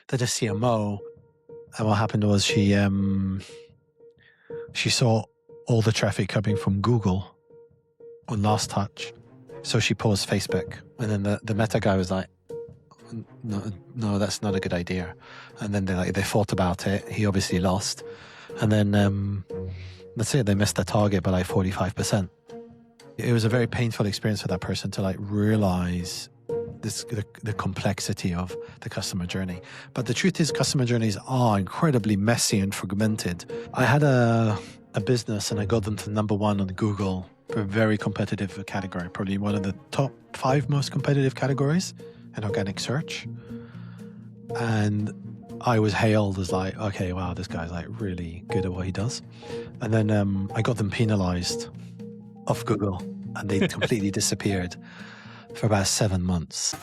They're the CMO. And what happened was she saw all the traffic coming from Google on last touch. So she paused Facebook. And then the Meta guy was like, no, that's not a good idea. And then they thought about it. He obviously lost. And then that's it. They missed their target by like 45%. It was a very painful experience for that person to like realize the complexity of the customer journey. But the truth is, customer journeys are incredibly messy and fragmented. I had a business and I got them to #1 on Google for a very competitive category, probably one of the top 5 most competitive categories in organic search. And I was hailed as like, okay, wow, this guy's like really good at what he does. And then I got them penalized off Google and they completely disappeared for about 7 months.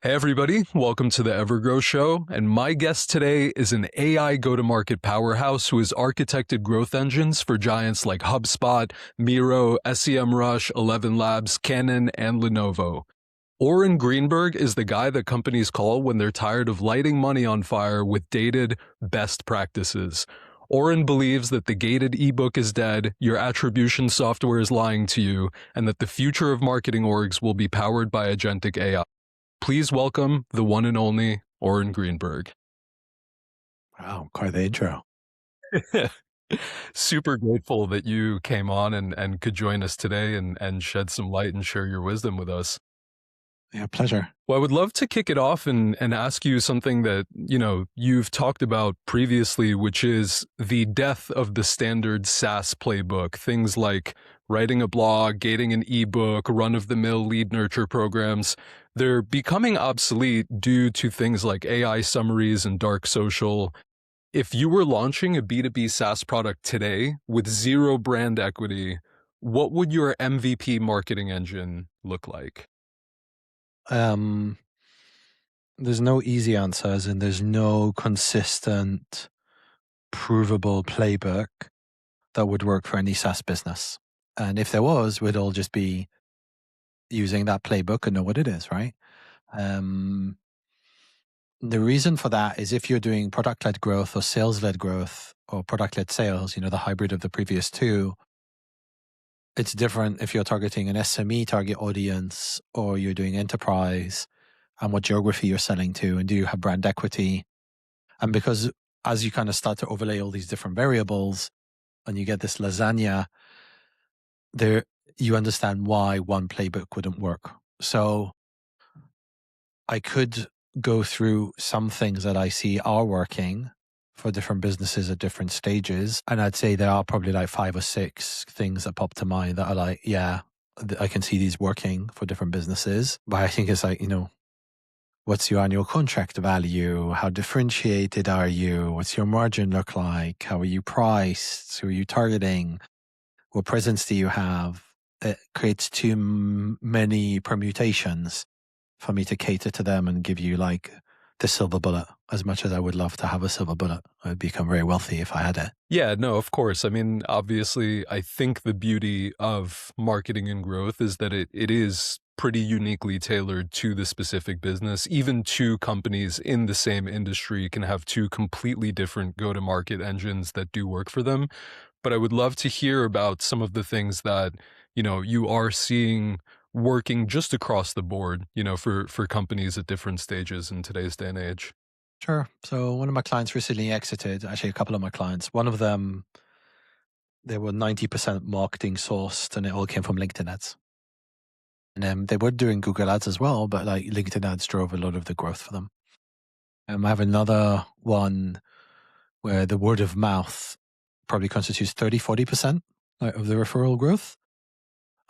Hey everybody, welcome to the Evergrow Show, and my guest today is an AI go-to-market powerhouse who has architected growth engines for giants like Hubspot, Miro, SEMrush, ElevenLabs, Canon, and Lenovo. Oren Greenberg is the guy that companies call when they're tired of lighting money on fire with dated best practices. Oren believes that the gated ebook is dead, your attribution software is lying to you, and that the future of marketing orgs will be powered by agentic AI. Please welcome the one and only Oren Greenberg. Wow, quite the intro. Super grateful that you came on and could join us today and shed some light and share your wisdom with us. Yeah, pleasure. Well, I would love to kick it off and ask you something that, you've talked about previously, which is the death of the standard SaaS playbook. Things like writing a blog, gating an ebook, run-of-the-mill lead nurture programs. They're becoming obsolete due to things like AI summaries and dark social. If you were launching a B2B SaaS product today with zero brand equity, what would your MVP marketing engine look like? There's no easy answers and there's no consistent, provable playbook that would work for any SaaS business. And if there was, we'd all just be using that playbook and know what it is, right? The reason for that is if you're doing product-led growth or sales-led growth or product-led sales, the hybrid of the previous two, it's different if you're targeting an SME target audience or you're doing enterprise and what geography you're selling to and do you have brand equity. And because as you kind of start to overlay all these different variables and you get this lasagna, there you understand why one playbook wouldn't work. So I could go through some things that I see are working for different businesses at different stages. And I'd say there are probably like 5 or 6 things that pop to mind that are like, yeah, I can see these working for different businesses. But I think it's like, what's your annual contract value? How differentiated are you? What's your margin look like? How are you priced? Who are you targeting? What presence do you have? It creates too many permutations for me to cater to them and give you like the silver bullet. As much as I would love to have a silver bullet, I'd become very wealthy if I had it. Yeah, no, of course. I mean, obviously, I think the beauty of marketing and growth is that it is pretty uniquely tailored to the specific business. Even 2 companies in the same industry can have 2 completely different go-to-market engines that do work for them. But I would love to hear about some of the things that, you are seeing working just across the board, for companies at different stages in today's day and age. Sure. So one of my clients recently exited, actually a couple of my clients. One of them, they were 90% marketing sourced and it all came from LinkedIn ads. And they were doing Google ads as well, but like LinkedIn ads drove a lot of the growth for them. I have another one where the word of mouth probably constitutes 30-40% of the referral growth.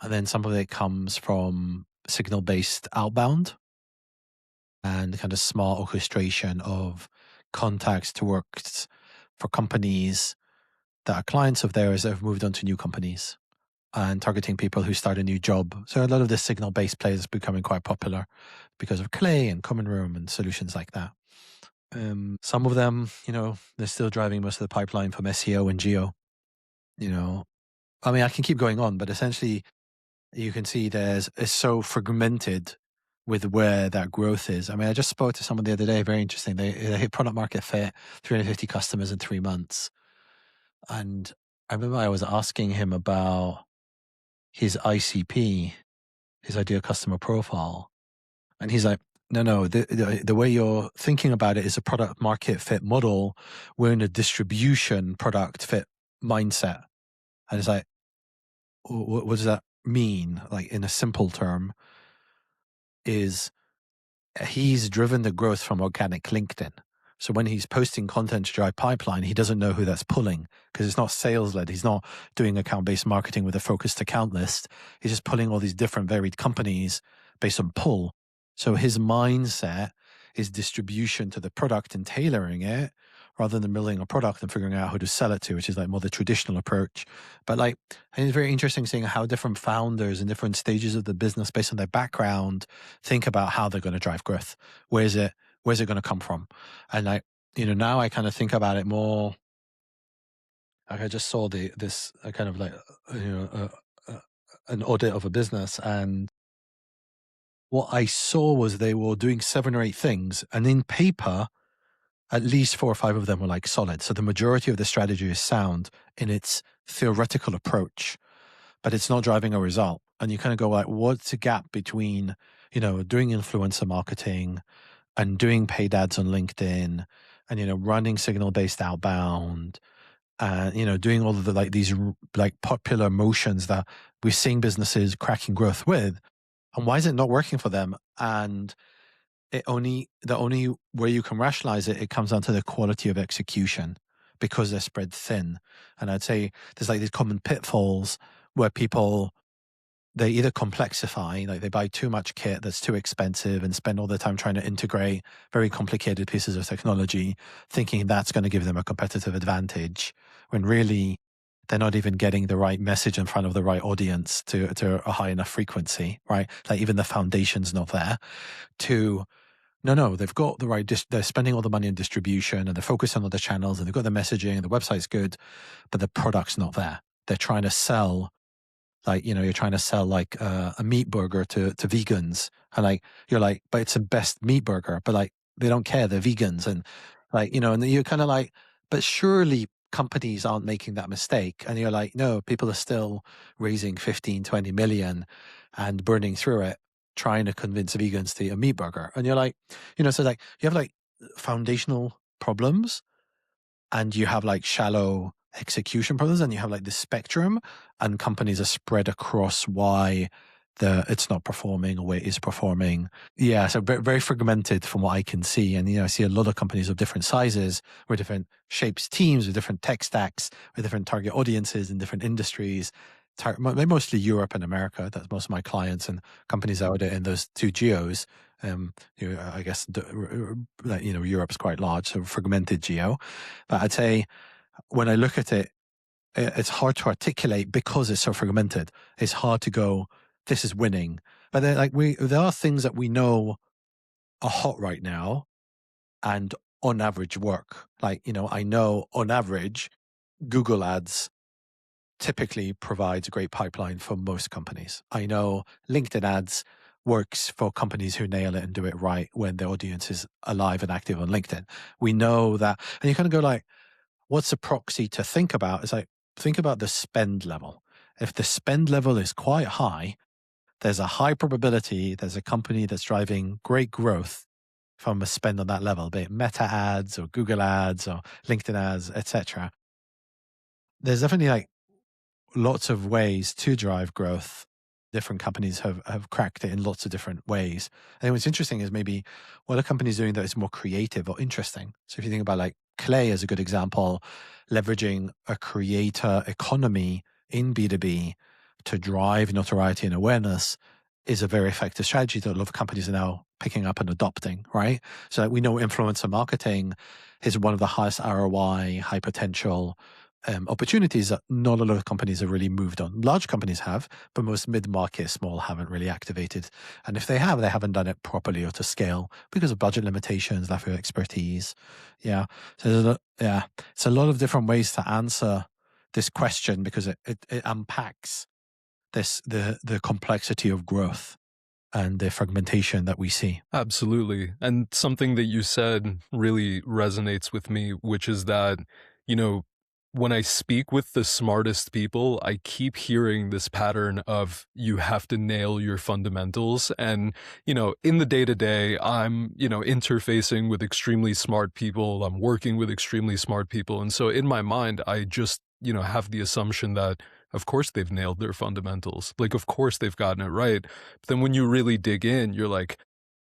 And then some of it comes from signal-based outbound and kind of smart orchestration of contacts to work for companies that are clients of theirs that have moved on to new companies and targeting people who start a new job. So a lot of the signal-based plays is becoming quite popular because of Clay and Common Room and solutions like that. Some of them, they're still driving most of the pipeline from SEO and geo. I mean, I can keep going on, but essentially you can see it's so fragmented with where that growth is. I mean, I just spoke to someone the other day, very interesting. They hit product market fit, 350 customers in 3 months. And I remember I was asking him about his ICP, his ideal customer profile. And he's like, no, the way you're thinking about it is a product market fit model. We're in a distribution product fit mindset. And it's like, what does that mean? Like in a simple term, is he's driven the growth from organic LinkedIn. So when he's posting content to drive pipeline, he doesn't know who that's pulling because it's not sales led. He's not doing account-based marketing with a focused account list. He's just pulling all these different varied companies based on pull. So his mindset is distribution to the product and tailoring it rather than building a product and figuring out who to sell it to, which is like more the traditional approach. But like, I think it's very interesting seeing how different founders in different stages of the business based on their background think about how they're going to drive growth. Where's it going to come from? And like, now I kind of think about it more. Like I just saw this kind of like, an audit of a business, and what I saw was they were doing 7 or 8 things, and in paper, at least 4 or 5 of them were like solid. So the majority of the strategy is sound in its theoretical approach, but it's not driving a result. And you kind of go like, what's the gap between, doing influencer marketing and doing paid ads on LinkedIn and, running signal-based outbound and, doing all of the like these like popular motions that we're seeing businesses cracking growth with. And why is it not working for them? And the only way you can rationalize it comes down to the quality of execution because they're spread thin. And I'd say there's like these common pitfalls where people, they either complexify, like they buy too much kit that's too expensive and spend all their time trying to integrate very complicated pieces of technology, thinking that's going to give them a competitive advantage, when really they're not even getting the right message in front of the right audience to a high enough frequency, right? Like even the foundation's not there. No, they've got the right, they're spending all the money on distribution and they're focused on other channels and they've got the messaging and the website's good, but the product's not there. They're trying to sell, like, you're trying to sell like a meat burger to vegans. And like, you're like, but it's the best meat burger, but like, they don't care. They're vegans. And like, and you're kind of like, but surely companies aren't making that mistake. And you're like, no, people are still raising 15, 20 million and burning through it, trying to convince vegans to eat a meat burger. And you're like, so like you have like foundational problems and you have like shallow execution problems and you have like the spectrum, and companies are spread across why it's not performing or where it is performing. Yeah, so very, very fragmented from what I can see. And, I see a lot of companies of different sizes with different shapes, teams with different tech stacks, with different target audiences in different industries, mostly Europe and America. That's most of my clients and companies out there in those 2 geos. I guess, Europe's quite large, so fragmented geo. But I'd say when I look at it, it's hard to articulate because it's so fragmented. It's hard to go, this is winning. But there are things that we know are hot right now and on average work. Like, I know on average, Google Ads typically provides a great pipeline for most companies. I know LinkedIn Ads works for companies who nail it and do it right when their audience is alive and active on LinkedIn. We know that. And you kind of go like, what's the proxy to think about? It's like, think about the spend level. If the spend level is quite high, there's a high probability there's a company that's driving great growth from a spend on that level, be it Meta ads or Google ads or LinkedIn ads, etc. There's definitely like lots of ways to drive growth. Different companies have cracked it in lots of different ways. And what's interesting is maybe what are companies doing that is more creative or interesting? So if you think about like Clay as a good example, leveraging a creator economy in B2B to drive notoriety and awareness is a very effective strategy that a lot of companies are now picking up and adopting, right? So we know influencer marketing is one of the highest ROI, high potential opportunities that not a lot of companies have really moved on. Large companies have, but most mid-market, small haven't really activated. And if they have, they haven't done it properly or to scale because of budget limitations, lack of expertise. Yeah. So it's a lot of different ways to answer this question because it unpacks the complexity of growth and the fragmentation that we see. Absolutely. And something that you said really resonates with me, which is that, you know, when I speak with the smartest people, I keep hearing this pattern of you have to nail your fundamentals. And, in the day to day, I'm, interfacing with extremely smart people. I'm working with extremely smart people. And so in my mind, I just, have the assumption that, of course, they've nailed their fundamentals. Like, of course, they've gotten it right. But then when you really dig in, you're like,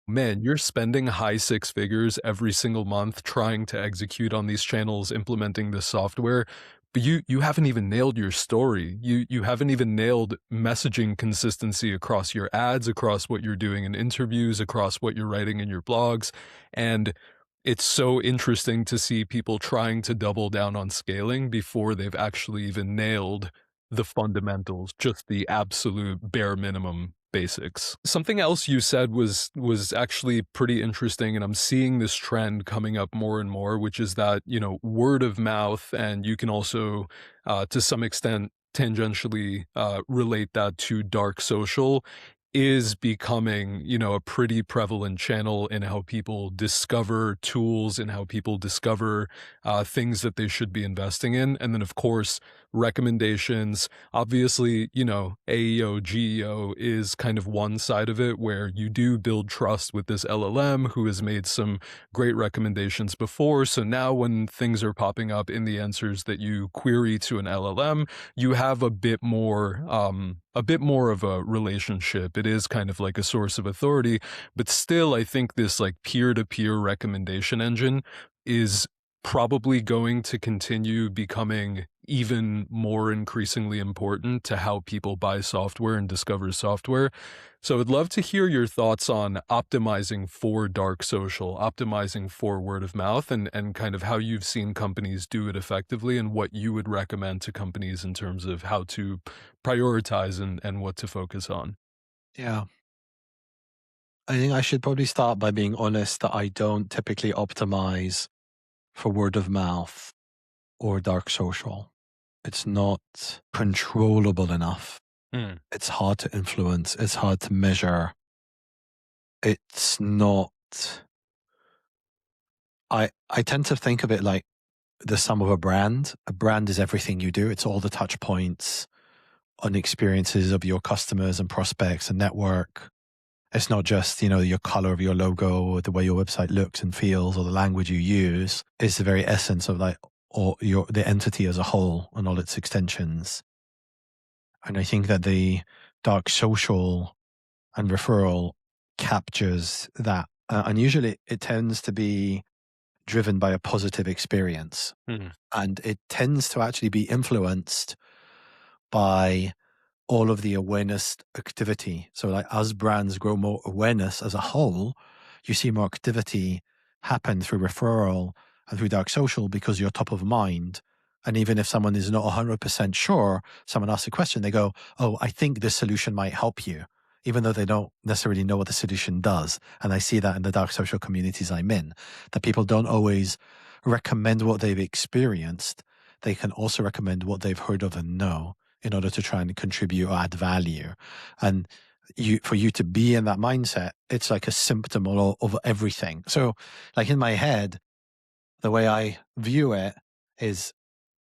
man, you're spending high six figures every single month trying to execute on these channels, implementing this software, but you haven't even nailed your story. You haven't even nailed messaging consistency across your ads, across what you're doing in interviews, across what you're writing in your blogs. And it's so interesting to see people trying to double down on scaling before they've actually even nailed the fundamentals, just the absolute bare minimum basics. Something else you said was actually pretty interesting, and I'm seeing this trend coming up more and more, which is that, word of mouth, and you can also, to some extent, tangentially relate that to dark social, is becoming, a pretty prevalent channel in how people discover tools and how people discover things that they should be investing in. And then, of course, recommendations. Obviously, AEO, GEO is kind of one side of it where you do build trust with this LLM who has made some great recommendations before. So now when things are popping up in the answers that you query to an LLM, you have a bit more of a relationship. It is kind of like a source of authority, but still, I think this like peer-to-peer recommendation engine is probably going to continue becoming even more increasingly important to how people buy software and discover software. So I'd love to hear your thoughts on optimizing for dark social, optimizing for word of mouth, and kind of how you've seen companies do it effectively and what you would recommend to companies in terms of how to prioritize and what to focus on. Yeah. I think I should probably start by being honest that I don't typically optimize for word of mouth or dark social. It's not controllable enough. Mm, It's hard to influence. It's hard to measure. It's not. I tend to think of it like the sum of a brand. A brand is everything you do. It's all the touch points on experiences of your customers and prospects and network. It's not just, your color of your logo or the way your website looks and feels or the language you use. It's the very essence of the entity as a whole and all its extensions. And I think that the dark social and referral captures that. And usually it tends to be driven by a positive experience. mm, And it tends to actually be influenced by all of the awareness activity. So like as brands grow more awareness as a whole, you see more activity happen through referral and through dark social because you're top of mind. And even if someone is not 100% sure, someone asks a question, they go, oh, I think this solution might help you, even though they don't necessarily know what the solution does. And I see that in the dark social communities I'm in, that people don't always recommend what they've experienced. They can also recommend what they've heard of and know in order to try and contribute or add value. And for you to be in that mindset, it's like a symptom of everything. So like in my head, the way I view it is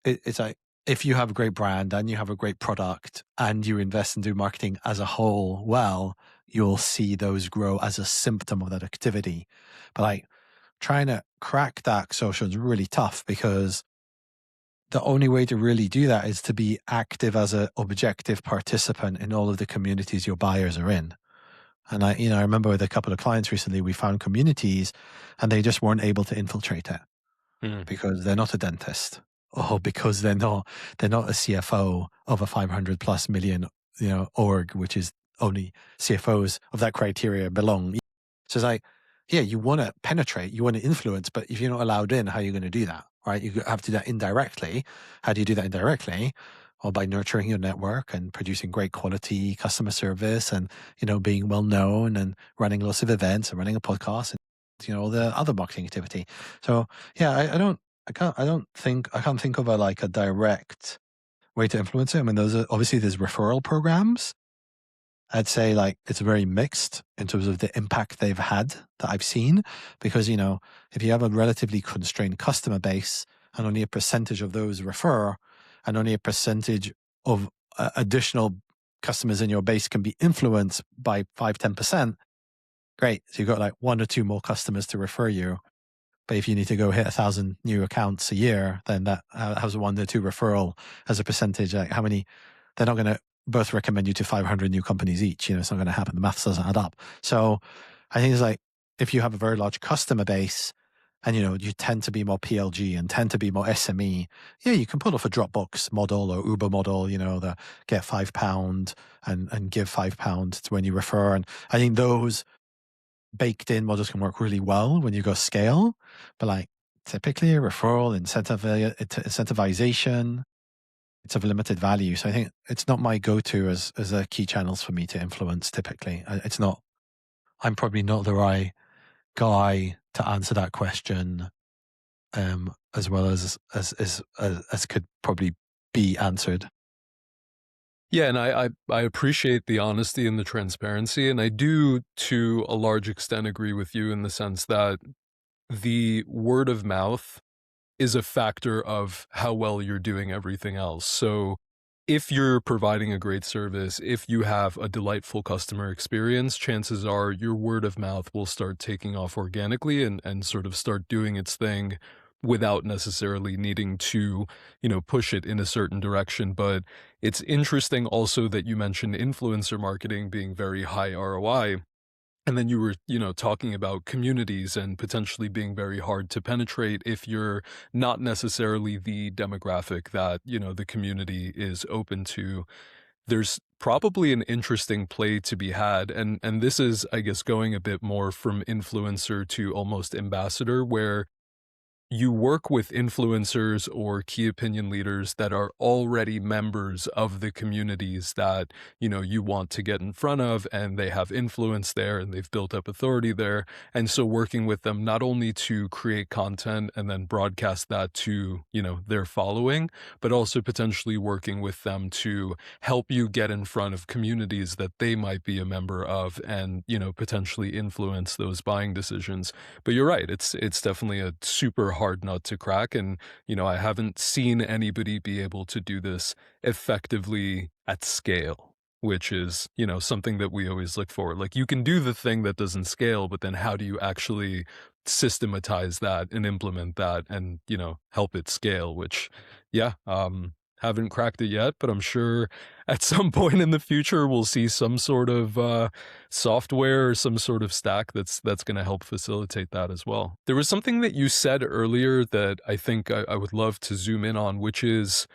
it's like if you have a great brand and you have a great product and you invest and do marketing as a whole well, you'll see those grow as a symptom of that activity. But like trying to crack dark social is really tough because the only way to really do that is to be active as an objective participant in all of the communities your buyers are in. And I remember with a couple of clients recently, we found communities and they just weren't able to infiltrate it mm. because they're not a dentist or because they're not a CFO of a 500 plus million, org, which is only CFOs of that criteria belong. So it's like, yeah, you want to penetrate, you want to influence, but if you're not allowed in, how are you going to do that? Right? You have to do that indirectly. How do you do that indirectly? Well, by nurturing your network and producing great quality customer service and, being well known and running lots of events and running a podcast and, all the other marketing activity. So yeah, I can't think of a direct way to influence it. I mean, there's referral programs. I'd say like it's very mixed in terms of the impact they've had that I've seen, because, if you have a relatively constrained customer base and only a percentage of those refer, and only a percentage of additional customers in your base can be influenced by 5-10%, great. So you've got like 1 or 2 more customers to refer you. But if you need to go hit 1,000 new accounts a year, then that how's a 1 or 2 referral as a percentage? Like how many? They're not going to both recommend you to 500 new companies each. It's not going to happen. The maths doesn't add up. So I think it's like if you have a very large customer base and you tend to be more PLG and tend to be more SME, yeah, you can pull off a Dropbox model or Uber model, the get £5 and give £5 to when you refer. And I think those baked in models can work really well when you go scale, but like typically a referral incentivization, it's of limited value. So I think it's not my go-to as a key channels for me to influence. Typically, it's not. I'm probably not the right guy to answer that question, as well as could probably be answered. Yeah, and I appreciate the honesty and the transparency, and I do, to a large extent, agree with you in the sense that the word of mouth is a factor of how well you're doing everything else. So if you're providing a great service, if you have a delightful customer experience, chances are your word of mouth will start taking off organically and sort of start doing its thing without necessarily needing to, push it in a certain direction. But it's interesting also that you mentioned influencer marketing being very high ROI. And then you were, talking about communities and potentially being very hard to penetrate if you're not necessarily the demographic that, the community is open to. There's probably an interesting play to be had. And this is, I guess, going a bit more from influencer to almost ambassador, where you work with influencers or key opinion leaders that are already members of the communities that, you want to get in front of, and they have influence there and they've built up authority there. And so working with them not only to create content and then broadcast that to, their following, but also potentially working with them to help you get in front of communities that they might be a member of and, potentially influence those buying decisions. But you're right, it's definitely a super hard nut to crack. And, I haven't seen anybody be able to do this effectively at scale, which is, something that we always look for. Like, you can do the thing that doesn't scale, but then how do you actually systematize that and implement that and, help it scale, which, yeah, haven't cracked it yet, but I'm sure at some point in the future we'll see some sort of software or some sort of stack that's going to help facilitate that as well. There was something that you said earlier that I think I would love to zoom in on, which is,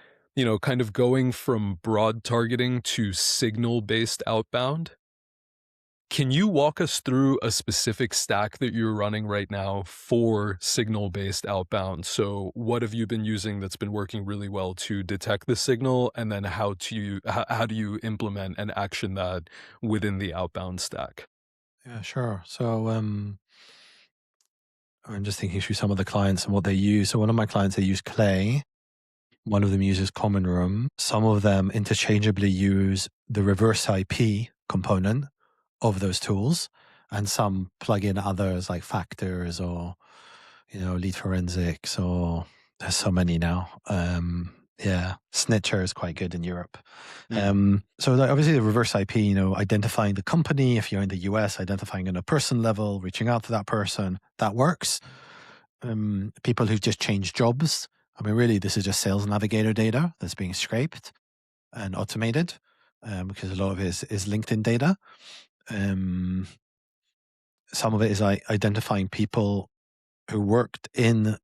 kind of going from broad targeting to signal-based outbound. Can you walk us through a specific stack that you're running right now for signal-based outbound? So what have you been using that's been working really well to detect the signal, and then how do you implement and action that within the outbound stack? Yeah, sure. So I'm just thinking through some of the clients and what they use. So one of my clients, they use Clay. One of them uses Common Room. Some of them interchangeably use the reverse IP component of those tools, and some plug in others like Factors or, Lead Forensics, or there's so many now. Yeah, Snitcher is quite good in Europe. So obviously the reverse IP, identifying the company, if you're in the US, identifying on a person level, reaching out to that person, that works. People who just changed jobs, I mean, really, this is just sales navigator data that's being scraped and automated, because a lot of it is LinkedIn data. Some of it is like identifying people who worked in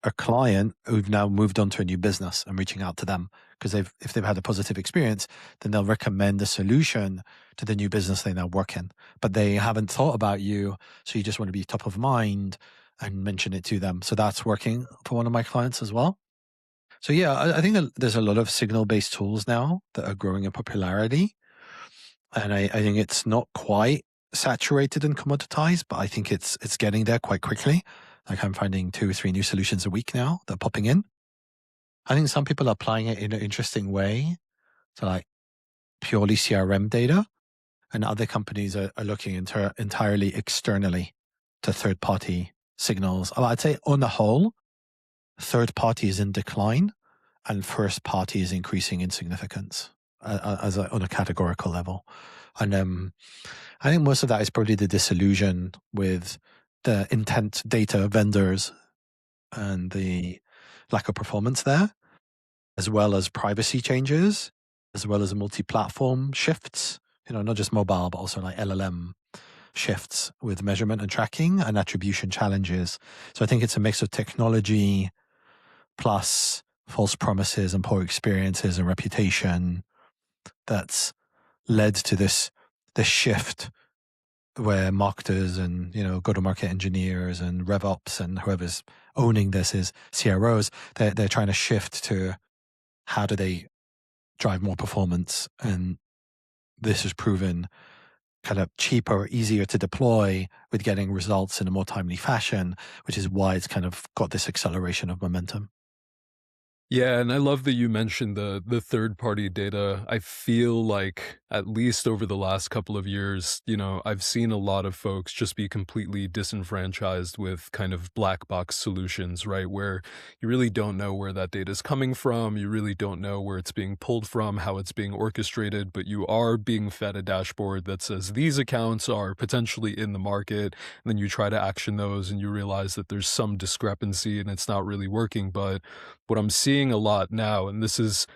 a client who've now moved on to a new business and reaching out to them, because if they've had a positive experience, then they'll recommend a solution to the new business they now work in. But they haven't thought about you, so you just want to be top of mind and mention it to them. So that's working for one of my clients as well. So yeah, I think that there's a lot of signal-based tools now that are growing in popularity. And I think it's not quite saturated and commoditized, but I think it's getting there quite quickly. Like I'm finding 2 or 3 new solutions a week now that are popping in. I think some people are applying it in an interesting way to like purely CRM data, and other companies are looking entirely externally to third party signals. I'd say on the whole, third party is in decline and first party is increasing in significance on a categorical level. And I think most of that is probably the disillusion with the intent data vendors and the lack of performance there, as well as privacy changes, as well as multi-platform shifts, not just mobile, but also like LLM shifts with measurement and tracking and attribution challenges. So I think it's a mix of technology plus false promises and poor experiences and reputation that's led to this shift where marketers and go-to-market engineers and RevOps and whoever's owning this is CROs. They're trying to shift to how do they drive more performance, and this has proven kind of cheaper, easier to deploy with getting results in a more timely fashion, which is why it's kind of got this acceleration of momentum. Yeah, and I love that you mentioned the third party data. I feel like at least over the last couple of years, I've seen a lot of folks just be completely disenfranchised with kind of black box solutions, right? Where you really don't know where that data is coming from, you really don't know where it's being pulled from, how it's being orchestrated, but you are being fed a dashboard that says these accounts are potentially in the market, and then you try to action those and you realize that there's some discrepancy and it's not really working. But what I'm seeing a lot now, and this has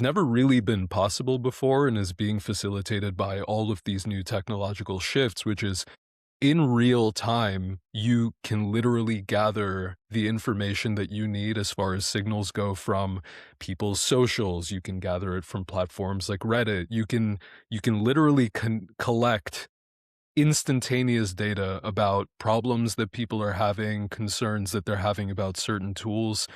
never really been possible before and is being facilitated by all of these new technological shifts, which is in real time, you can literally gather the information that you need as far as signals go from people's socials. You can gather it from platforms like Reddit. You can literally collect instantaneous data about problems that people are having, concerns that they're having about certain tools,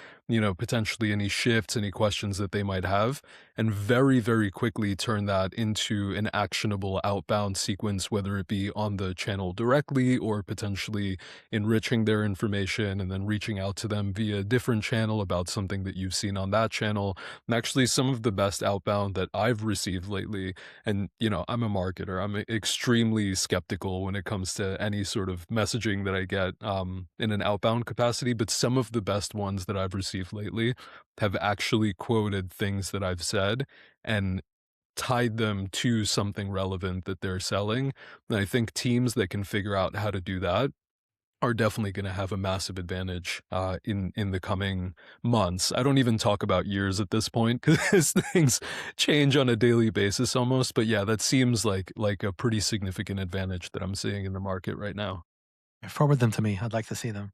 potentially any shifts, any questions that they might have, and very, very quickly turn that into an actionable outbound sequence, whether it be on the channel directly or potentially enriching their information and then reaching out to them via a different channel about something that you've seen on that channel. And actually, some of the best outbound that I've received lately, and I'm a marketer, I'm extremely skeptical when it comes to any sort of messaging that I get in an outbound capacity, but some of the best ones that I've received lately have actually quoted things that I've said and tied them to something relevant that they're selling. And I think teams that can figure out how to do that are definitely going to have a massive advantage in the coming months. I don't even talk about years at this point because things change on a daily basis almost. But yeah, that seems like a pretty significant advantage that I'm seeing in the market right now. Forward them to me. I'd like to see them.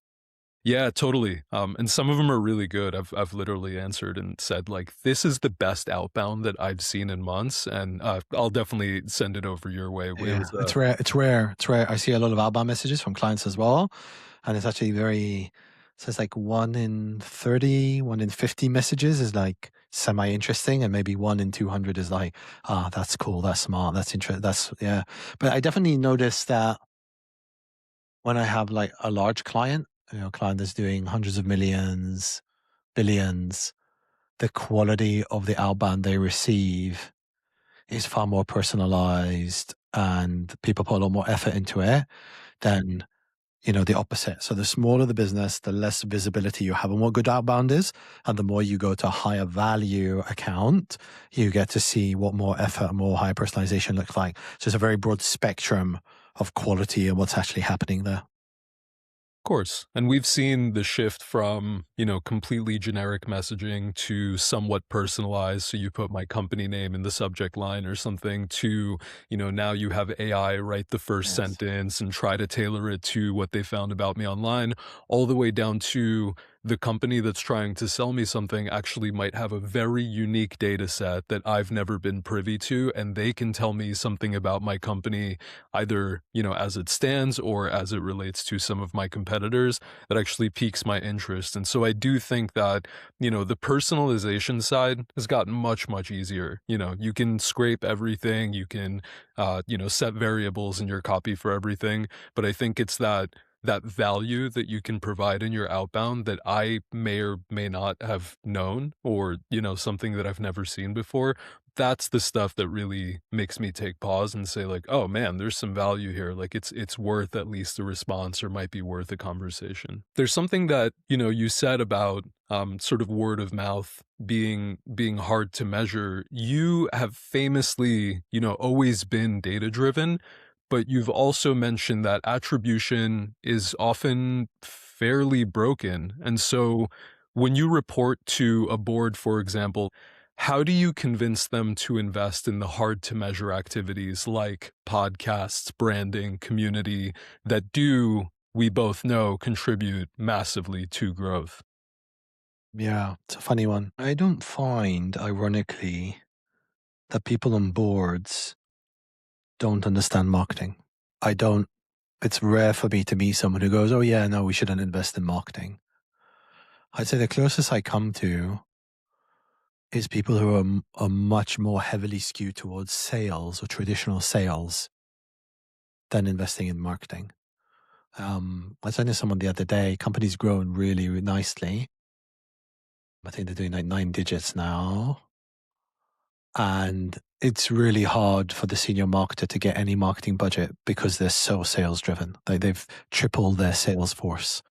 Yeah, totally. And some of them are really good. I've literally answered and said like, "This is the best outbound that I've seen in months," and I'll definitely send it over your way. It Yeah, was it's rare. It's rare. It's rare. I see a lot of outbound messages from clients as well, and it's actually very. So it's like 1 in 30, 1 in 50 messages is like semi-interesting, and maybe 1 in 200 is like, that's cool, that's smart, that's interesting, that's yeah. But I definitely noticed that when I have like a large client, client that's doing hundreds of millions, billions, the quality of the outbound they receive is far more personalized and people put a lot more effort into it than, the opposite. So the smaller the business, the less visibility you have on what good outbound is. And the more you go to a higher value account, you get to see what more effort and more higher personalization looks like. So it's a very broad spectrum of quality and what's actually happening there. course. And we've seen the shift from, completely generic messaging to somewhat personalized. So you put my company name in the subject line or something to, now you have AI write the first Yes. sentence and try to tailor it to what they found about me online, all the way down to the company that's trying to sell me something actually might have a very unique data set that I've never been privy to, and they can tell me something about my company, either, as it stands or as it relates to some of my competitors that actually piques my interest. And so I do think that, the personalization side has gotten much, much easier. You can scrape everything, you can, set variables in your copy for everything. But I think it's that that value that you can provide in your outbound that I may or may not have known, or, something that I've never seen before. That's the stuff that really makes me take pause and say like, "Oh man, there's some value here. Like it's worth at least a response or might be worth a conversation." There's something that, you said about sort of word of mouth being hard to measure. You have famously, always been data driven, but you've also mentioned that attribution is often fairly broken. And so when you report to a board, for example, how do you convince them to invest in the hard to measure activities like podcasts, branding, community that do, we both know, contribute massively to growth? Yeah, it's a funny one. I don't find, ironically, that people on boards don't understand marketing. I don't, it's rare for me to meet someone who goes, oh yeah, no, we shouldn't invest in marketing. I'd say the closest I come to is people who are much more heavily skewed towards sales or traditional sales than investing in marketing. I was talking to someone the other day, company's grown really, really nicely. I think they're doing like 9 digits now. And it's really hard for the senior marketer to get any marketing budget because they're so sales driven. Like they've tripled their sales force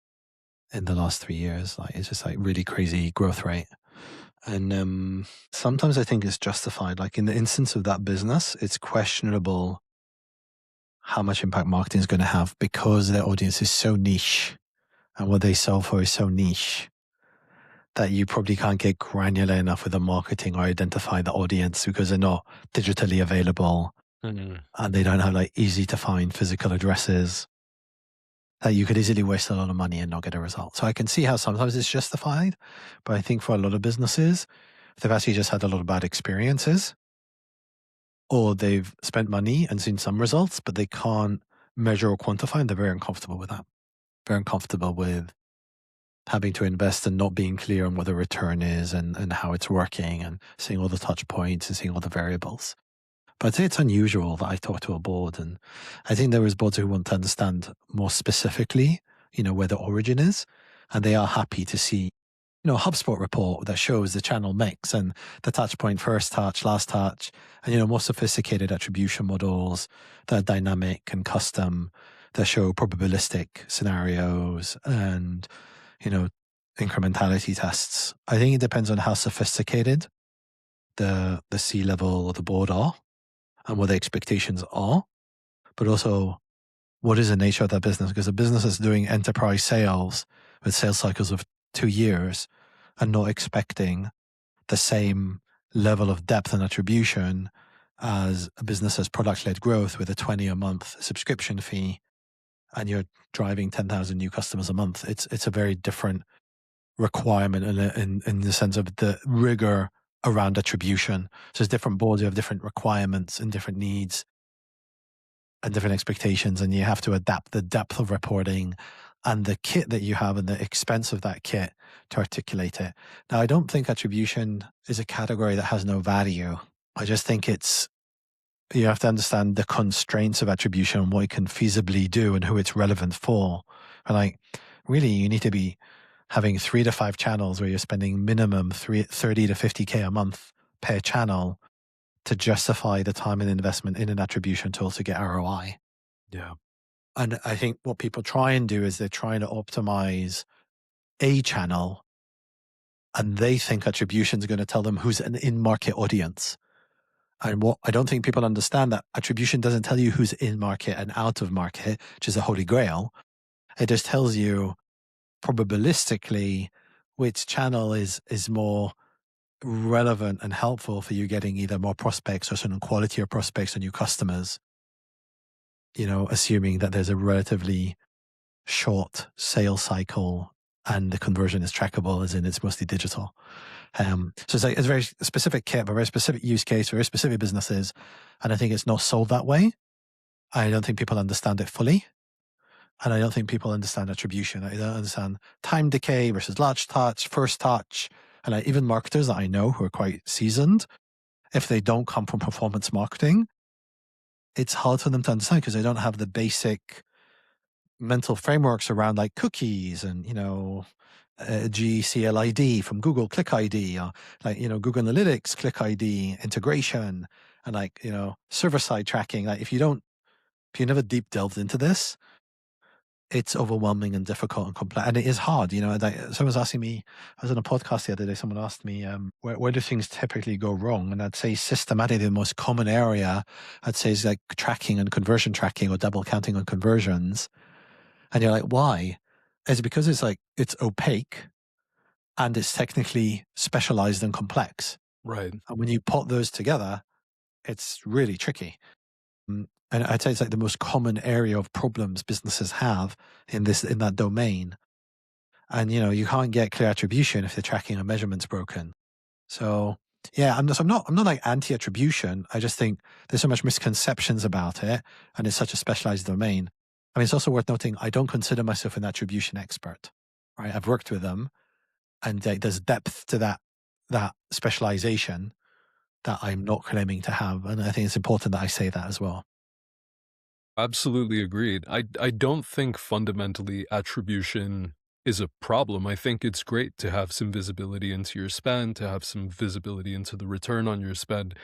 in the last 3 years. Like it's just like really crazy growth rate. And sometimes I think it's justified. Like in the instance of that business, it's questionable how much impact marketing is going to have because their audience is so niche and what they sell for is so niche that you probably can't get granular enough with the marketing or identify the audience because they're not digitally available Mhm. and they don't have like easy to find physical addresses that you could easily waste a lot of money and not get a result. So I can see how sometimes it's justified, but I think for a lot of businesses, if they've actually just had a lot of bad experiences or they've spent money and seen some results, but they can't measure or quantify, and they're very uncomfortable with that. Very uncomfortable with having to invest and not being clear on what the return is and how it's working and seeing all the touch points and seeing all the variables. But I'd say it's unusual that I talk to a board, and I think there is boards who want to understand more specifically, where the origin is, and they are happy to see, Hubspot report that shows the channel mix and the touch point, first touch, last touch, and, more sophisticated attribution models that are dynamic and custom that show probabilistic scenarios and, you know, incrementality tests. I think it depends on how sophisticated the C-level or the board are and what the expectations are, but also what is the nature of that business? Because a business is doing enterprise sales with sales cycles of 2 years and not expecting the same level of depth and attribution as a business as product-led growth with a 20 a month subscription fee and you're driving 10,000 new customers a month. It's a very different requirement in the sense of the rigor around attribution. So there's different boards, you have different requirements and different needs and different expectations, and you have to adapt the depth of reporting and the kit that you have and the expense of that kit to articulate it. Now, I don't think attribution is a category that has no value. I just think you have to understand the constraints of attribution and what it can feasibly do and who it's relevant for. And like, really, you need to be having 3 to 5 channels where you're spending minimum 30 to 50K a month per channel to justify the time and investment in an attribution tool to get ROI. Yeah. And I think what people try and do is they're trying to optimize a channel and they think attribution is going to tell them who's an in-market audience. And what I don't think people understand that attribution doesn't tell you who's in market and out of market, which is a holy grail. It just tells you probabilistically which channel is more relevant and helpful for you getting either more prospects or certain quality of prospects or new customers, assuming that there's a relatively short sales cycle and the conversion is trackable, as in it's mostly digital. So it's a very specific kit, a very specific use case, very specific businesses. And I think it's not sold that way. I don't think people understand it fully. And I don't think people understand attribution. I don't understand time decay versus large touch, first touch. And even marketers that I know who are quite seasoned, if they don't come from performance marketing, it's hard for them to understand because they don't have the basic mental frameworks around like cookies and, GCLID from Google Click ID, or like, Google Analytics Click ID integration, and like, server side tracking. Like if you never deep delved into this, it's overwhelming and difficult and complex, and it is hard. Like someone was asking me, I was on a podcast the other day, someone asked me, where do things typically go wrong? And I'd say systematically the most common area I'd say is like tracking and conversion tracking, or double counting on conversions. And you're like, why? It's because it's opaque and it's technically specialized and complex. Right. And when you put those together, it's really tricky. And I'd say it's like the most common area of problems businesses have in that domain. And you can't get clear attribution if the tracking and measurement's broken. So yeah, I'm not like anti-attribution. I just think there's so much misconceptions about it, and it's such a specialized domain. I mean, it's also worth noting I don't consider myself an attribution expert. Right, I've worked with them, and there's depth to that specialization that I'm not claiming to have, and I think it's important that I say that as well. Absolutely agreed. I don't think fundamentally attribution is a problem. I think it's great to have some visibility into your spend, to have some visibility into the return on your spend.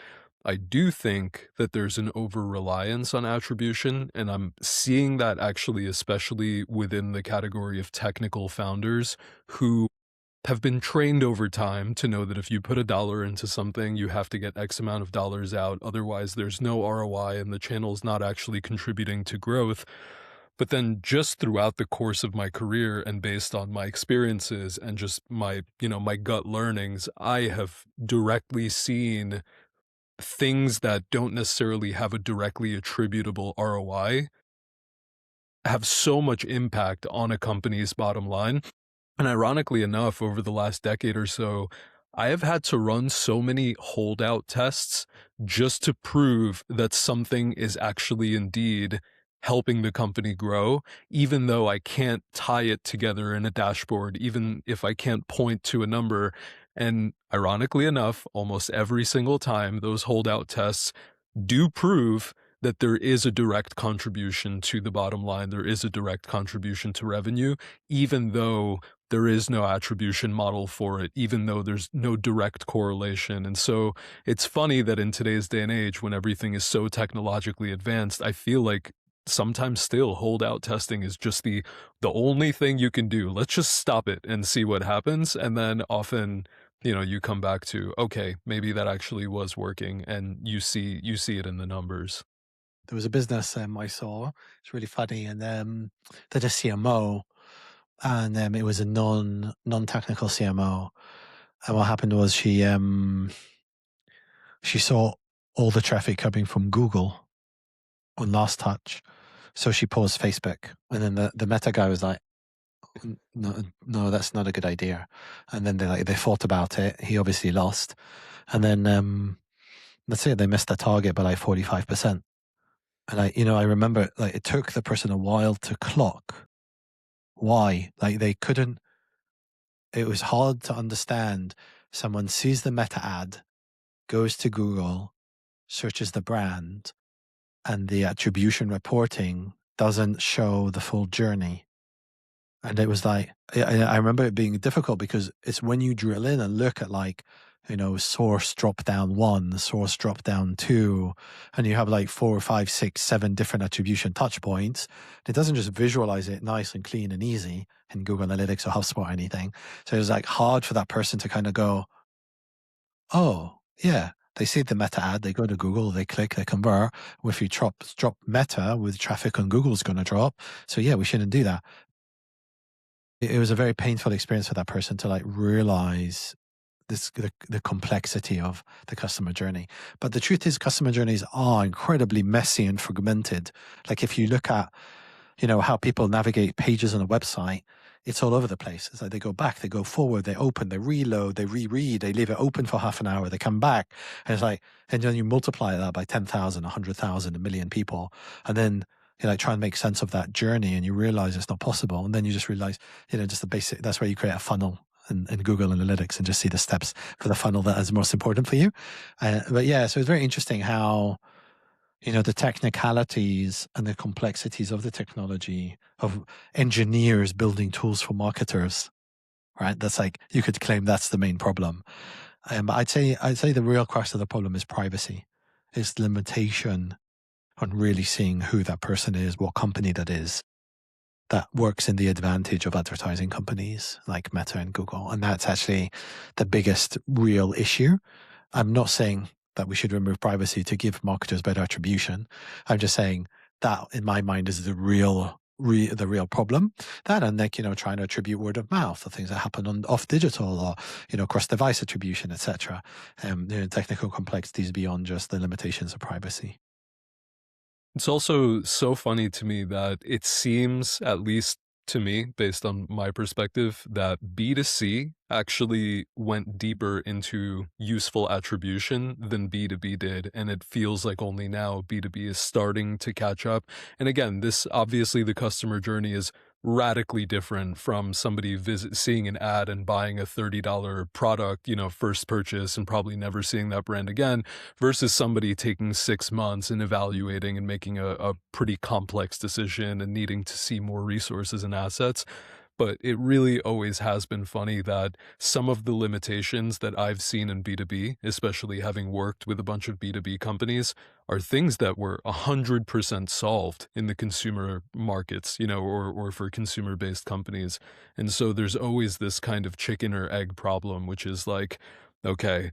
I do think that there's an over-reliance on attribution, and I'm seeing that actually especially within the category of technical founders who have been trained over time to know that if you put $1 into something, you have to get X amount of dollars out. Otherwise, there's no ROI and the channel's not actually contributing to growth. But then just throughout the course of my career and based on my experiences and just my gut learnings, I have directly seen things that don't necessarily have a directly attributable ROI have so much impact on a company's bottom line. And ironically enough, over the last decade or so, I have had to run so many holdout tests just to prove that something is actually indeed helping the company grow, even though I can't tie it together in a dashboard, even if I can't point to a number. And ironically enough, almost every single time, those holdout tests do prove that there is a direct contribution to the bottom line, there is a direct contribution to revenue, even though there is no attribution model for it, even though there's no direct correlation. And so it's funny that in today's day and age, when everything is so technologically advanced, I feel like sometimes still holdout testing is just the only thing you can do. Let's just stop it and see what happens. And then often, you come back to, okay, maybe that actually was working, and you see it in the numbers. There was a business I saw. It's really funny, and they're a CMO, and it was a non-technical CMO. And what happened was she saw all the traffic coming from Google on last touch, so she paused Facebook, and then the Meta guy was like, no, that's not a good idea. And then they thought about it. He obviously lost, and then let's say they missed their target by like 45%. And I remember like it took the person a while to clock why. Like they couldn't, it was hard to understand. Someone sees the meta ad, goes to Google, searches the brand, and the attribution reporting doesn't show the full journey. And it was like, I remember it being difficult because it's when you drill in and look at like, source drop down 1, source drop down 2, and you have like 4, 5, 6, 7 different attribution touch points. It doesn't just visualize it nice and clean and easy in Google Analytics or Hubspot or anything. So it was like hard for that person to kind of go, oh, yeah, they see the meta ad, they go to Google, they click, they convert. If you drop meta with traffic on Google is going to drop. So yeah, we shouldn't do that. It was a very painful experience for that person to like realize the complexity of the customer journey. But the truth is customer journeys are incredibly messy and fragmented. Like if you look at, how people navigate pages on a website, it's all over the place. It's like they go back, they go forward, they open, they reload, they reread, they leave it open for half an hour, they come back. And it's like, and then you multiply that by 10,000, 100,000, 1 million people. And then you like try and make sense of that journey, and you realize it's not possible. And then you just realize, just the basic, that's where you create a funnel in Google Analytics and just see the steps for the funnel that is most important for you. But yeah, so it's very interesting how, The technicalities and the complexities of the technology, of engineers building tools for marketers, right? That's like, you could claim that's the main problem. I'd say the real crux of the problem is privacy. It's limitation on really seeing who that person is, what company that is, that works in the advantage of advertising companies like Meta and Google. And that's actually the biggest real issue. I'm not saying that we should remove privacy to give marketers better attribution. I'm just saying that, in my mind, is the real problem. That, and like, trying to attribute word of mouth or things that happen on off digital, or cross device attribution, etc. Technical complexities beyond just the limitations of privacy. It's also so funny to me that it seems, at least to me, based on my perspective, that B2C actually went deeper into useful attribution than B2B did. And it feels like only now B2B is starting to catch up. And again, this obviously the customer journey is radically different from somebody seeing an ad and buying a $30 product, first purchase, and probably never seeing that brand again, versus somebody taking 6 months and evaluating and making a pretty complex decision and needing to see more resources and assets. But it really always has been funny that some of the limitations that I've seen in B2B, especially having worked with a bunch of B2B companies, are things that were 100% solved in the consumer markets, or for consumer-based companies. And so there's always this kind of chicken or egg problem, which is like, okay,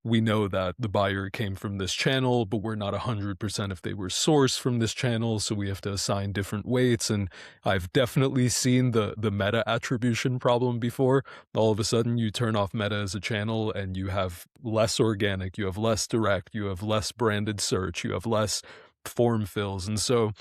we know that the buyer came from this channel, but we're not 100% if they were sourced from this channel, so we have to assign different weights. And I've definitely seen the meta attribution problem before. All of a sudden, you turn off meta as a channel and you have less organic, you have less direct, you have less branded search, you have less form fills. And so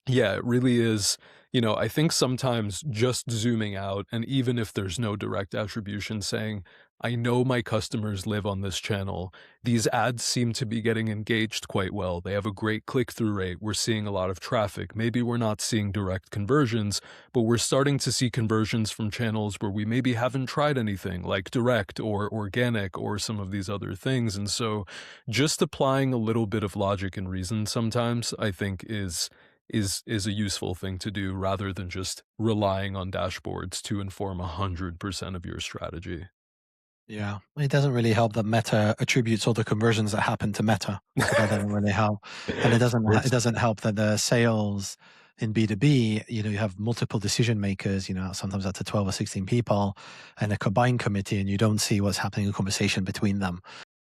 yeah, it really is. I think sometimes just zooming out, and even if there's no direct attribution, saying, I know my customers live on this channel. These ads seem to be getting engaged quite well. They have a great click-through rate. We're seeing a lot of traffic. Maybe we're not seeing direct conversions, but we're starting to see conversions from channels where we maybe haven't tried anything, like direct or organic or some of these other things. And so just applying a little bit of logic and reason sometimes, I think, is a useful thing to do, rather than just relying on dashboards to inform 100% of your strategy. Yeah, it doesn't really help that Meta attributes all the conversions that happen to Meta. So that doesn't really help, and it doesn't help that the sales in B2B, you have multiple decision makers, sometimes up to 12 or 16 people, and a combined committee, and you don't see what's happening in conversation between them.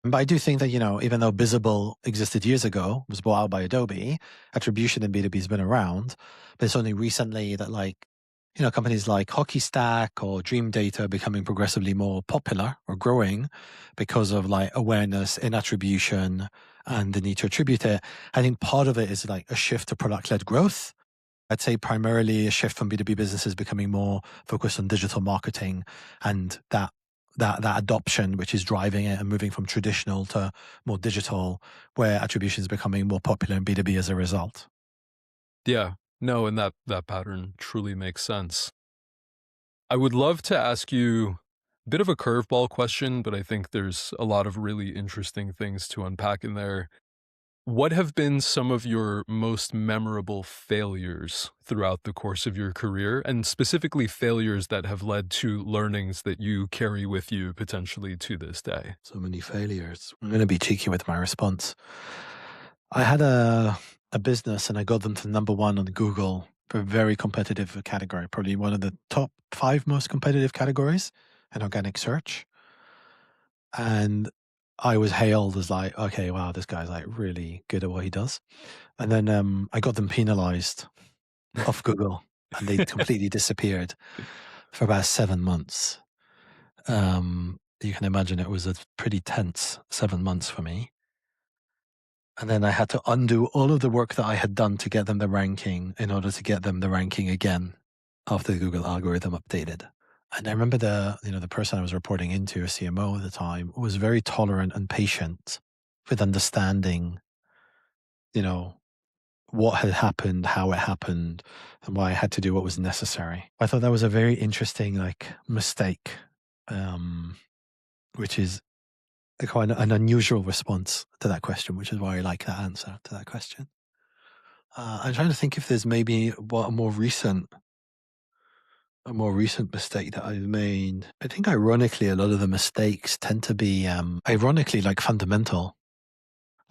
But I do think that, even though Visible existed years ago, was bought out by Adobe, attribution in B2B has been around, but it's only recently that, companies like Hockey Stack or Dream Data are becoming progressively more popular or growing because of awareness in attribution and the need to attribute it. I think part of it is a shift to product-led growth. I'd say primarily a shift from B2B businesses becoming more focused on digital marketing, and that adoption, which is driving it and moving from traditional to more digital, where attribution is becoming more popular in B2B as a result. Yeah, no, and that pattern truly makes sense. I would love to ask you a bit of a curveball question, but I think there's a lot of really interesting things to unpack in there. What have been some of your most memorable failures throughout the course of your career, and specifically failures that have led to learnings that you carry with you potentially to this day? So many failures. I'm going to be cheeky with my response. I had a business, and I got them to #1 on Google for a very competitive category, probably one of the top 5 most competitive categories in organic search. And I was hailed as okay, wow, this guy's really good at what he does. And then I got them penalized off Google, and they completely disappeared for about 7 months. You can imagine it was a pretty tense 7 months for me. And then I had to undo all of the work that I had done to get them the ranking in order to get them the ranking again after the Google algorithm updated. And I remember the person I was reporting into, a CMO at the time, was very tolerant and patient with understanding, what had happened, how it happened, and why I had to do what was necessary. I thought that was a very interesting mistake, which is quite an unusual response to that question, which is why I like that answer to that question. I'm trying to think if there's maybe a more recent mistake that I've made. I think ironically, a lot of the mistakes tend to be ironically like fundamental,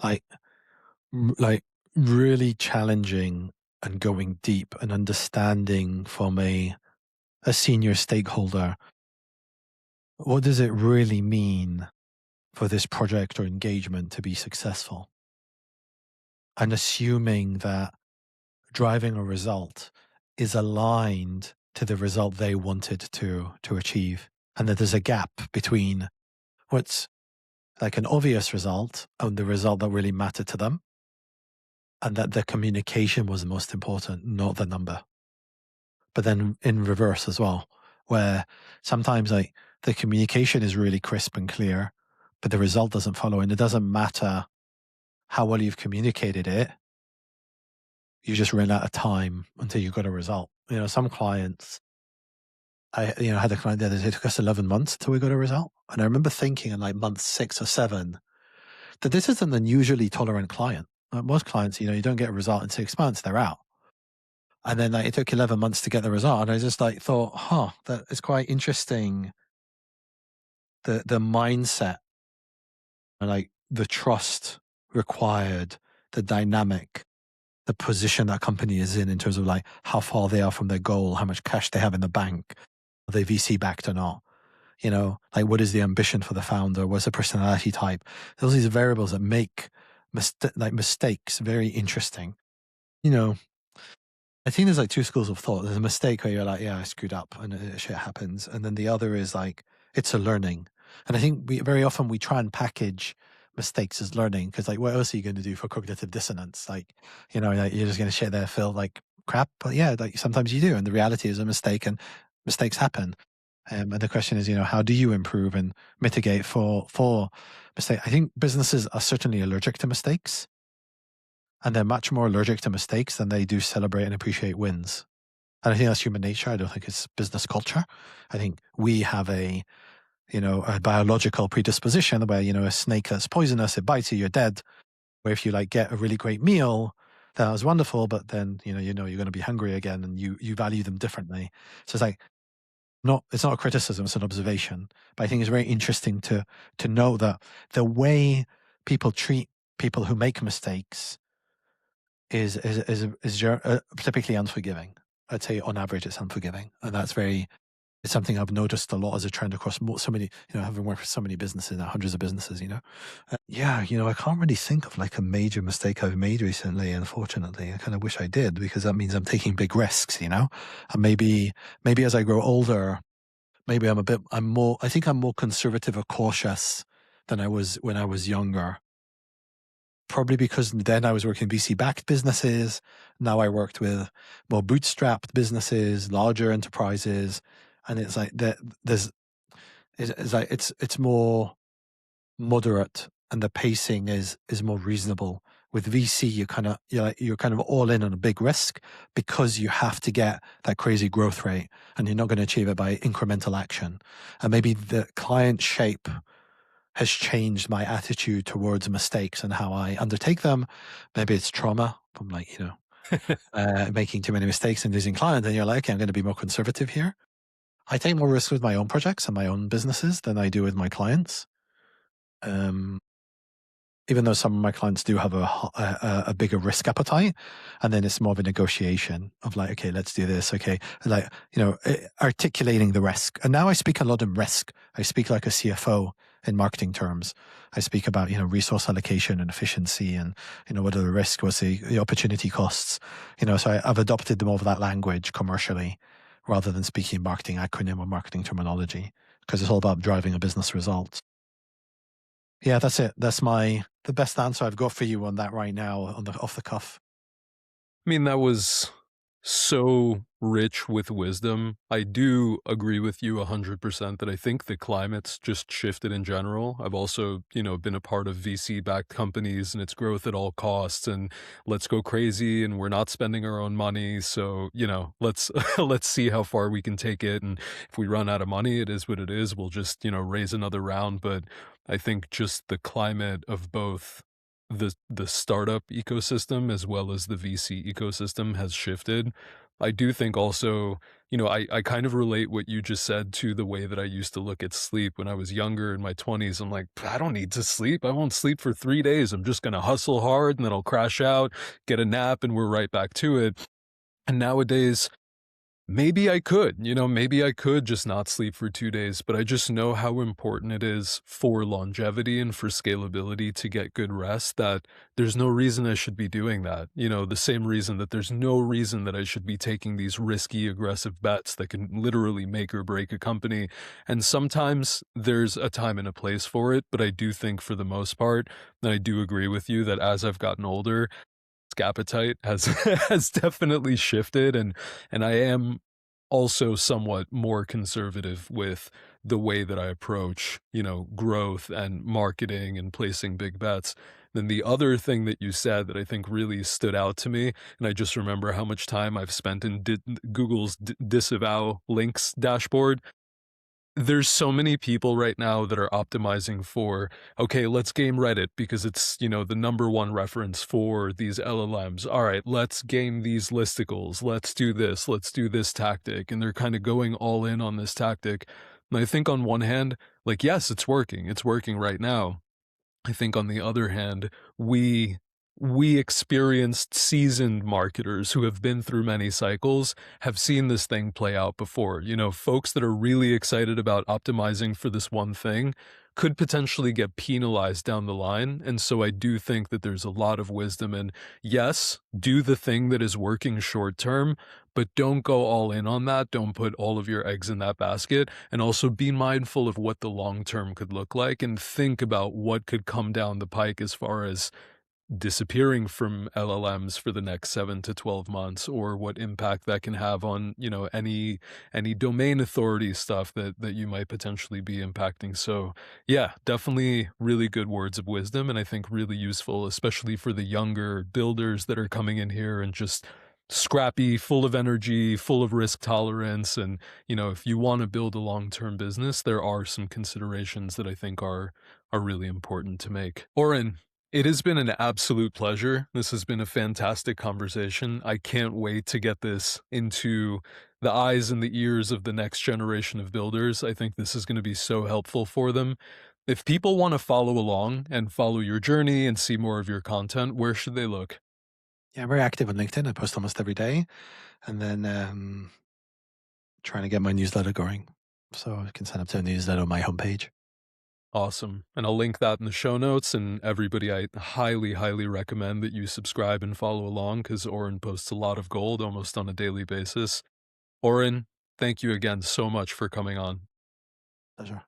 like like really challenging and going deep and understanding from a senior stakeholder, what does it really mean for this project or engagement to be successful? And assuming that driving a result is aligned to the result they wanted to achieve, and that there's a gap between what's like an obvious result and the result that really mattered to them, and that the communication was the most important, not the number. But then in reverse as well, where sometimes like the communication is really crisp and clear, but the result doesn't follow, and it doesn't matter how well you've communicated it. You just ran out of time until you got a result. Some clients, I had a client the other day, it took us 11 months till we got a result. And I remember thinking in like month 6 or 7 that this is an unusually tolerant client. Like most clients, you don't get a result in 6 months, they're out. And then like, it took 11 months to get the result. And I just like thought, that is quite interesting. The mindset and like the trust required, the dynamic, the position that company is in terms of like how far they are from their goal, how much cash they have in the bank, are they VC backed or not? Like what is the ambition for the founder? What's the personality type? Those are these variables that make mistakes very interesting. I think there's like 2 schools of thought. There's a mistake where you're like, yeah, I screwed up and shit happens. And then the other is like, it's a learning. And I think very often we try and package mistakes as learning because like, what else are you going to do for cognitive dissonance? Like, like you're just going to sit there, feel like crap. But yeah, like sometimes you do. And the reality is a mistake and mistakes happen. And the question is, how do you improve and mitigate for mistake? I think businesses are certainly allergic to mistakes. And they're much more allergic to mistakes than they do celebrate and appreciate wins. And I think that's human nature. I don't think it's business culture. I think we have a biological predisposition where, a snake that's poisonous, it bites you, you're dead. Where if you like get a really great meal, that was wonderful, but then, you're going to be hungry again and you value them differently. So it's like, it's not a criticism, it's an observation. But I think it's very interesting to know that the way people treat people who make mistakes is typically unforgiving. I'd say on average it's unforgiving, and it's something I've noticed a lot as a trend across so many. Having worked with so many businesses, hundreds of businesses. I can't really think of like a major mistake I've made recently. Unfortunately, I kind of wish I did because that means I'm taking big risks. And maybe as I grow older, maybe I think I'm more conservative or cautious than I was when I was younger. Probably because then I was working VC-backed businesses. Now I worked with more bootstrapped businesses, larger enterprises, and it's like it's more moderate, and the pacing is more reasonable. With VC, you're kind of all in on a big risk because you have to get that crazy growth rate, and you're not going to achieve it by incremental action. And maybe the client shape has changed my attitude towards mistakes and how I undertake them. Maybe it's trauma from making too many mistakes and losing clients. And you're like, okay, I'm going to be more conservative here. I take more risks with my own projects and my own businesses than I do with my clients. Even though some of my clients do have a bigger risk appetite, and then it's more of a negotiation of like, okay, let's do this. Okay. Like, articulating the risk. And now I speak a lot in risk. I speak like a CFO in marketing terms. I speak about, resource allocation and efficiency and, what are the risks, what's the opportunity costs, so I've adopted more of that language commercially rather than speaking marketing acronym or marketing terminology, because it's all about driving a business result. Yeah, that's it. That's the best answer I've got for you on that right now off the cuff. I mean, that was so rich with wisdom. I do agree with you 100% that I think the climate's just shifted in general. I've also, been a part of VC-backed companies and its growth at all costs, and let's go crazy, and we're not spending our own money. So, let's let's see how far we can take it. And if we run out of money, it is what it is. We'll just, raise another round. But I think just the climate of both the startup ecosystem as well as the VC ecosystem has shifted. I do think also, I kind of relate what you just said to the way that I used to look at sleep when I was younger in my 20s. I'm like, I don't need to sleep. I won't sleep for 3 days. I'm just going to hustle hard and then I'll crash out, get a nap, and we're right back to it. And nowadays, maybe I could, maybe I could just not sleep for 2 days, but I just know how important it is for longevity and for scalability to get good rest that there's no reason I should be doing that. The same reason that there's no reason that I should be taking these risky, aggressive bets that can literally make or break a company. And sometimes there's a time and a place for it, but I do think for the most part, and I do agree with you that as I've gotten older, appetite has has definitely shifted, and I am also somewhat more conservative with the way that I approach, growth and marketing and placing big bets. Then the other thing that you said that I think really stood out to me, and I just remember how much time I've spent in Google's disavow links dashboard. There's so many people right now that are optimizing for, okay, let's game Reddit because it's, the number one reference for these LLMs. All right, let's game these listicles. Let's do this tactic. And they're kind of going all in on this tactic. And I think on one hand, like, yes, it's working. It's working right now. I think on the other hand, we experienced seasoned marketers who have been through many cycles have seen this thing play out before. Folks that are really excited about optimizing for this one thing could potentially get penalized down the line. And so I do think that there's a lot of wisdom in, yes, do the thing that is working short term, but don't go all in on that. Don't put all of your eggs in that basket. And also be mindful of what the long term could look like and think about what could come down the pike as far as disappearing from LLMs for the next 7 to 12 months, or what impact that can have on, any domain authority stuff that you might potentially be impacting. So yeah, definitely really good words of wisdom, and I think really useful, especially for the younger builders that are coming in here and just scrappy, full of energy, full of risk tolerance. And, if you want to build a long-term business, there are some considerations that I think are really important to make. Oren, it has been an absolute pleasure. This has been a fantastic conversation. I can't wait to get this into the eyes and the ears of the next generation of builders. I think this is going to be so helpful for them. If people want to follow along and follow your journey and see more of your content, where should they look? Yeah, I'm very active on LinkedIn. I post almost every day. And then trying to get my newsletter going. So I can sign up to a newsletter on my homepage. Awesome. And I'll link that in the show notes. And everybody, I highly, highly recommend that you subscribe and follow along because Oren posts a lot of gold almost on a daily basis. Oren, thank you again so much for coming on. Pleasure.